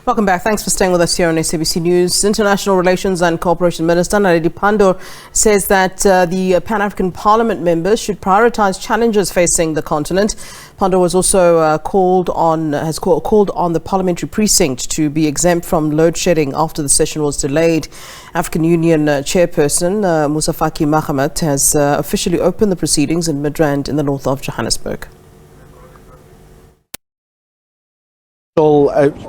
Welcome back. Thanks for staying with us here on SABC News. International Relations and Cooperation Minister Naledi Pandor says that the Pan-African Parliament members should prioritise challenges facing the continent. Pandor was also called on the parliamentary precinct to be exempt from load shedding after the session was delayed. African Union chairperson Moussa Faki Mahamat has officially opened the proceedings in Midrand in the north of Johannesburg.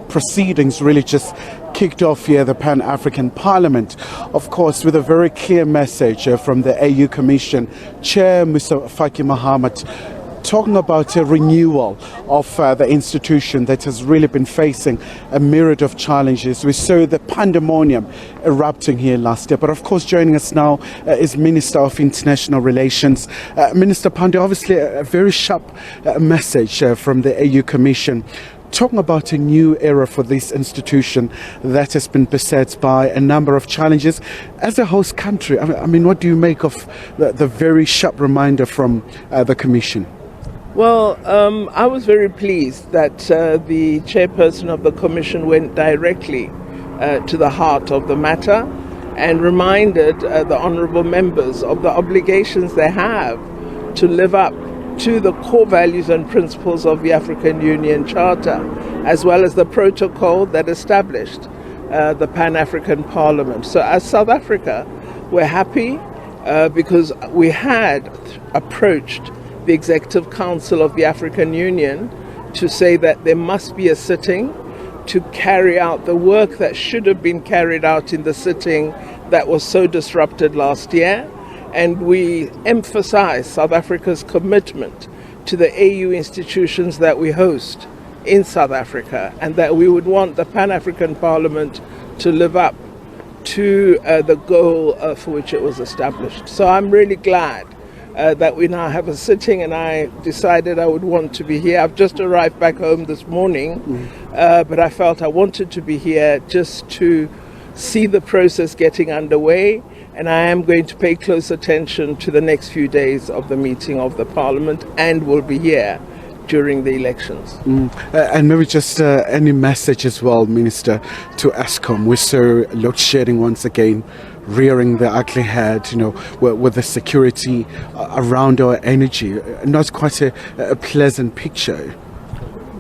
Proceedings really just kicked off here, the Pan-African Parliament, of course, with a very clear message from the AU Commission Chair Moussa Faki Mahamat, talking about a renewal of the institution that has really been facing a myriad of challenges. We saw the pandemonium erupting here last year. But of course, joining us now is Minister of International Relations. Minister Pandor, obviously a very sharp message from the AU Commission, talking about a new era for this institution that has been beset by a number of challenges. As a host country, I mean, what do you make of the very sharp reminder from the Commission? Well, I was very pleased that the chairperson of the Commission went directly to the heart of the matter and reminded the honourable members of the obligations they have to live up to the core values and principles of the African Union Charter, as well as the protocol that established the Pan-African Parliament. So as South Africa, we're happy because we had approached the Executive Council of the African Union to say that there must be a sitting to carry out the work that should have been carried out in the sitting that was so disrupted last year. And we emphasize South Africa's commitment to the AU institutions that we host in South Africa, and that we would want the Pan-African Parliament to live up to the goal for which it was established. So I'm really glad that we now have a sitting, and I decided I would want to be here. I've just arrived back home this morning, but I felt I wanted to be here just to see the process getting underway. And I am going to pay close attention to the next few days of the meeting of the Parliament, and will be here during the elections. And maybe just any message as well, Minister, to Eskom. We saw load shedding once again rearing the ugly head, you know, with the security around our energy. Not quite a pleasant picture.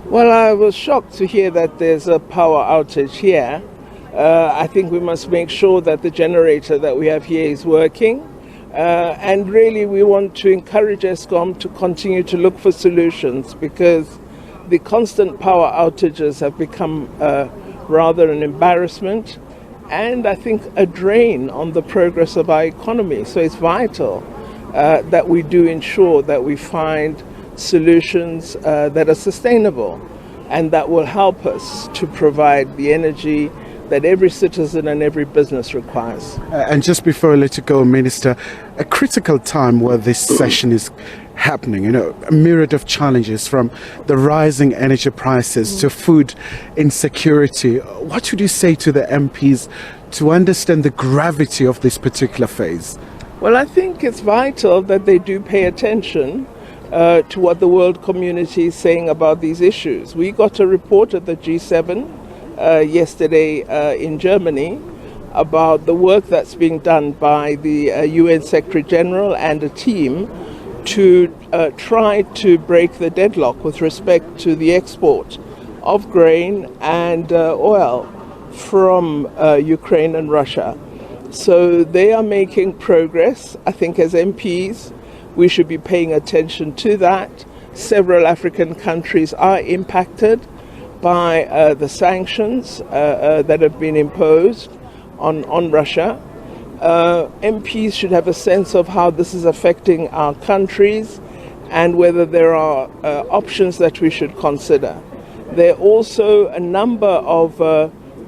Well, I was shocked to hear that there's a power outage here. I think we must make sure that the generator that we have here is working. And really we want to encourage Eskom to continue to look for solutions, because the constant power outages have become rather an embarrassment, and I think a drain on the progress of our economy. So it's vital that we do ensure that we find solutions that are sustainable and that will help us to provide the energy that every citizen and every business requires. And just before I let you go, Minister, a critical time where this session is happening, you know, a myriad of challenges, from the rising energy prices to food insecurity. What should you say to the MPs to understand the gravity of this particular phase? Well, I think it's vital that they do pay attention to what the world community is saying about these issues. We got a report at the G7 yesterday in Germany about the work that's being done by the UN Secretary General and a team to try to break the deadlock with respect to the export of grain and oil from Ukraine and Russia. So they are making progress. I think as MPs we should be paying attention to that. Several African countries are impacted by the sanctions that have been imposed on Russia. MPs should have a sense of how this is affecting our countries and whether there are options that we should consider. There are also a number of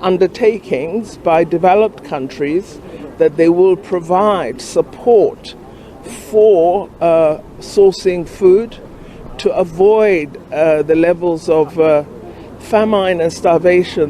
undertakings by developed countries that they will provide support for sourcing food to avoid the levels of famine and starvation